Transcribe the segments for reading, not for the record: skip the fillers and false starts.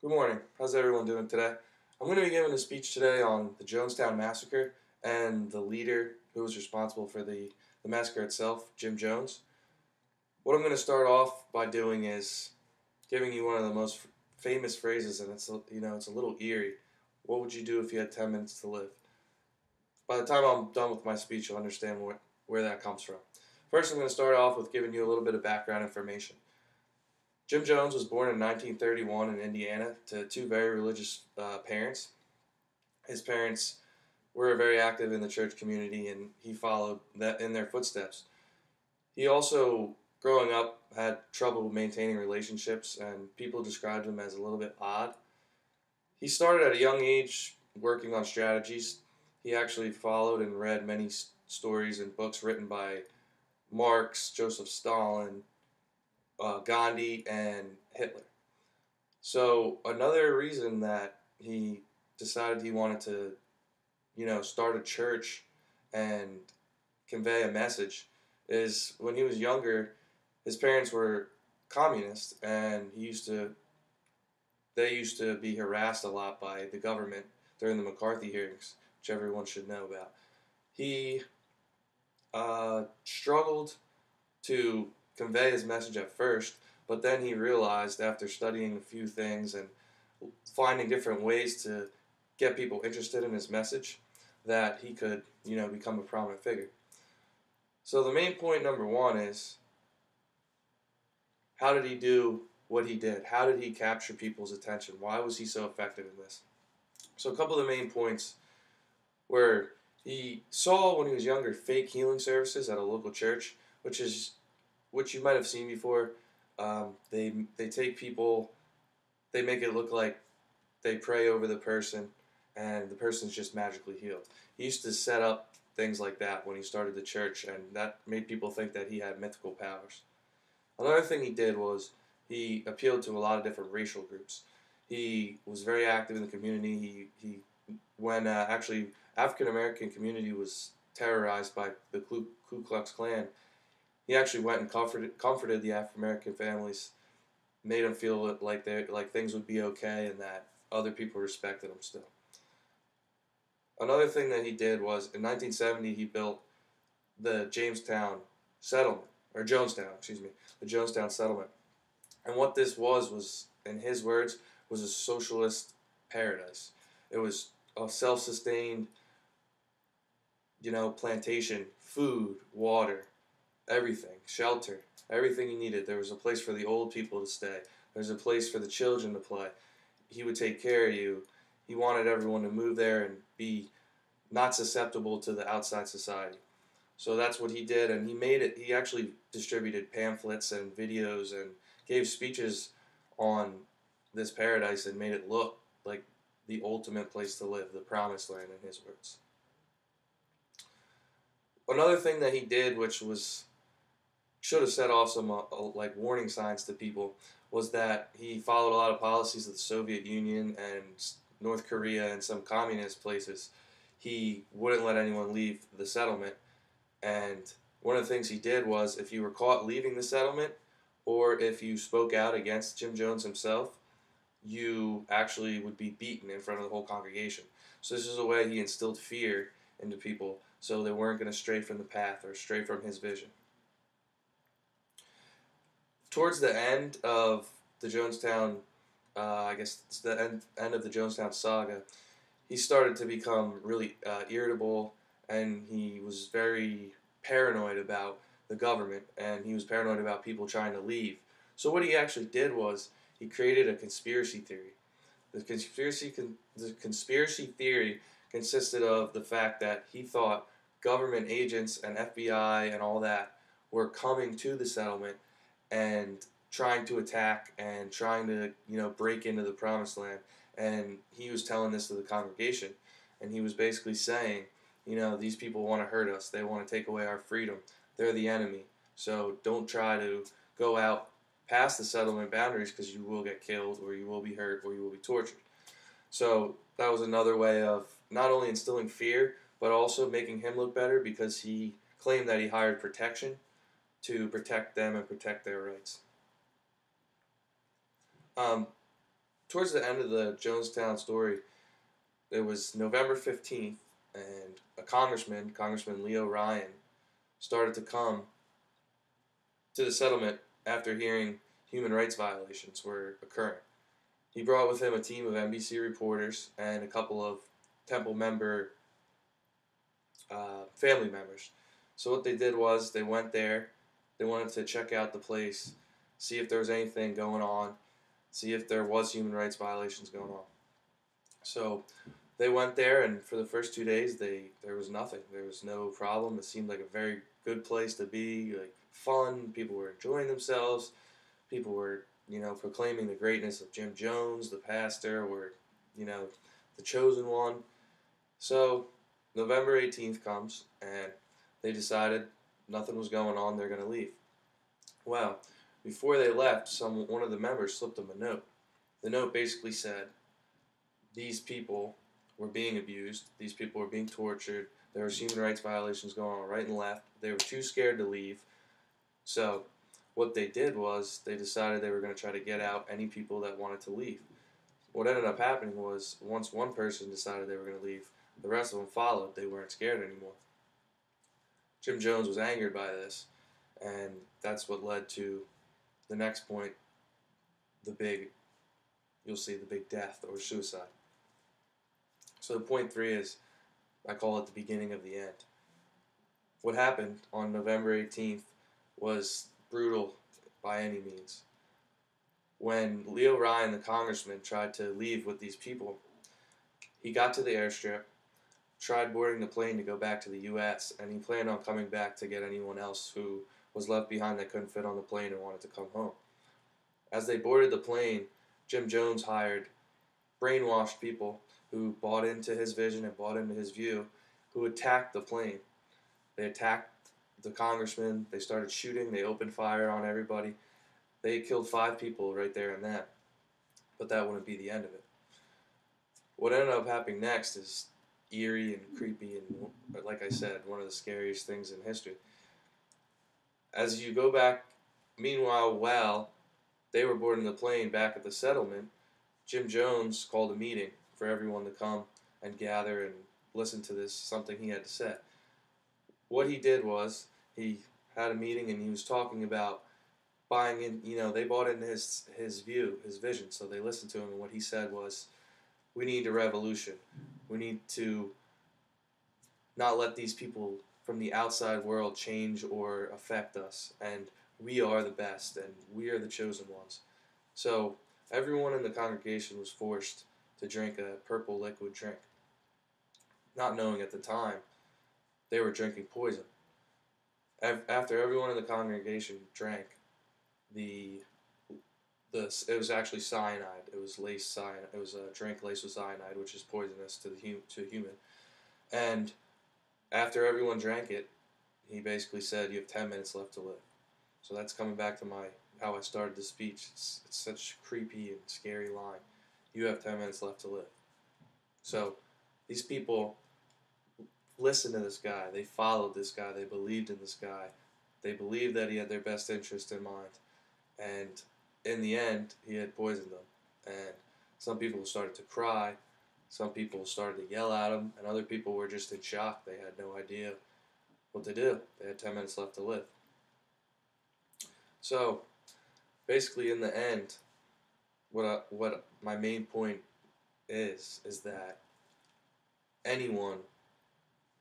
Good morning. How's everyone doing today? I'm going to be giving a speech today on the Jonestown Massacre and the leader who was responsible for the massacre itself, Jim Jones. What I'm going to start off by doing is giving you one of the most famous phrases, and it's a little eerie. What would you do if you had 10 minutes to live? By the time I'm done with my speech, you'll understand where that comes from. First, I'm going to start off with giving you a little bit of background information. Jim Jones was born in 1931 in Indiana to two very religious parents. His parents were very active in the church community, and he followed that in their footsteps. He also, growing up, had trouble maintaining relationships, and people described him as a little bit odd. He started at a young age working on strategies. He actually followed and read many stories and books written by Marx, Joseph Stalin, Gandhi, and Hitler. So another reason that he decided he wanted to, start a church and convey a message is when he was younger, his parents were communists, and they used to be harassed a lot by the government during the McCarthy hearings, which everyone should know about. He struggled to convey his message at first, but then he realized after studying a few things and finding different ways to get people interested in his message that he could, become a prominent figure. So the main point number one is, how did he do what he did? How did he capture people's attention? Why was he so effective in this? So a couple of the main points were he saw when he was younger fake healing services at a local church, which you might have seen before. They take people, they make it look like they pray over the person, and the person's just magically healed. He used to set up things like that when he started the church, and that made people think that he had mythical powers. Another thing he did was he appealed to a lot of different racial groups. He was very active in the community. When actually African American community was terrorized by the Ku Klux Klan, he actually went and comforted the African American families, made them feel like things would be okay and that other people respected him still. Another thing that he did was in 1970 he built the Jamestown settlement, or Jonestown, excuse me, the Jonestown settlement. And what this was, in his words, was a socialist paradise. It was a self-sustained, plantation, food, water, everything, shelter, everything he needed. There was a place for the old people to stay. There was a place for the children to play. He would take care of you. He wanted everyone to move there and be not susceptible to the outside society. So that's what he did, and he made it. He actually distributed pamphlets and videos and gave speeches on this paradise and made it look like the ultimate place to live, the promised land, in his words. Another thing that he did, which should have set off some like warning signs to people, was that he followed a lot of policies of the Soviet Union and North Korea and some communist places. He wouldn't let anyone leave the settlement, and one of the things he did was if you were caught leaving the settlement or if you spoke out against Jim Jones himself, you actually would be beaten in front of the whole congregation. So this is a way he instilled fear into people so they weren't going to stray from the path or stray from his vision. Towards the end of the Jonestown, I guess it's the end of the Jonestown saga, he started to become really irritable, and he was very paranoid about the government, and he was paranoid about people trying to leave. So what he actually did was he created a conspiracy theory. The conspiracy theory consisted of the fact that he thought government agents and FBI and all that were coming to the settlement and trying to attack and trying to break into the promised land. And he was telling this to the congregation, and he was basically saying, these people want to hurt us. They want to take away our freedom. They're the enemy. So don't try to go out past the settlement boundaries, because you will get killed, or you will be hurt, or you will be tortured. So that was another way of not only instilling fear, but also making him look better, because he claimed that he hired protection to protect them and protect their rights. towards the end of the Jonestown story, it was November 15th, and a Congressman Leo Ryan, started to come to the settlement after hearing human rights violations were occurring. He brought with him a team of NBC reporters and a couple of Temple member family members. So what they did was they went there. They wanted to check out the place, see if there was anything going on, see if there was human rights violations going on. So they went there, and for the first 2 days, there was nothing. There was no problem. It seemed like a very good place to be, like fun. People were enjoying themselves. People were, proclaiming the greatness of Jim Jones, the pastor, or, the chosen one. So November 18th comes, and they decided nothing was going on. They're going to leave. Well, before they left, one of the members slipped them a note. The note basically said, these people were being abused. These people were being tortured. There was human rights violations going on right and left. They were too scared to leave. So what they did was they decided they were going to try to get out any people that wanted to leave. What ended up happening was once one person decided they were going to leave, the rest of them followed. They weren't scared anymore. Jim Jones was angered by this, and that's what led to the next point, you'll see the big death or suicide. So point 3 is, I call it the beginning of the end. What happened on November 18th was brutal by any means. When Leo Ryan, the congressman, tried to leave with these people, he got to the airstrip, tried boarding the plane to go back to the U.S., and he planned on coming back to get anyone else who was left behind that couldn't fit on the plane and wanted to come home. As they boarded the plane, Jim Jones hired brainwashed people who bought into his vision and bought into his view, who attacked the plane. They attacked the congressman. They started shooting. They opened fire on everybody. They killed 5 people right there and then. But that wouldn't be the end of it. What ended up happening next is eerie and creepy and, like I said, one of the scariest things in history. As you go back, meanwhile, while they were boarding the plane back at the settlement, Jim Jones called a meeting for everyone to come and gather and listen to something he had to say. What he did was, he had a meeting and he was talking about buying in, they bought into his view, his vision, so they listened to him, and what he said was, we need a revolution. We need to not let these people from the outside world change or affect us, and we are the best, and we are the chosen ones. So everyone in the congregation was forced to drink a purple liquid drink, not knowing at the time they were drinking poison. After everyone in the congregation drank, it was actually cyanide. It was laced cyanide. It was a drink laced with cyanide, which is poisonous to a human. And after everyone drank it, he basically said, "You have 10 minutes left to live." So that's coming back to how I started the speech. It's such a creepy and scary line. You have 10 minutes left to live. So these people listened to this guy. They followed this guy. They believed in this guy. They believed that he had their best interest in mind. And in the end, he had poisoned them. And some people started to cry. Some people started to yell at him. And other people were just in shock. They had no idea what to do. They had 10 minutes left to live. So, basically, in the end, what my main point is that anyone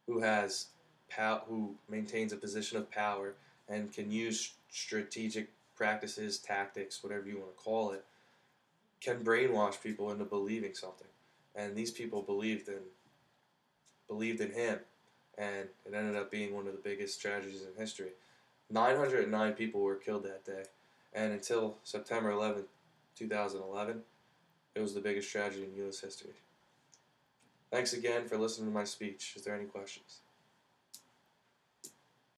who maintains a position of power and can use strategic practices, tactics, whatever you want to call it, can brainwash people into believing something. And these people believed in him, and it ended up being one of the biggest tragedies in history. 909 people were killed that day, and until September 11th, 2011, it was the biggest tragedy in U.S. history. Thanks again for listening to my speech. Is there any questions?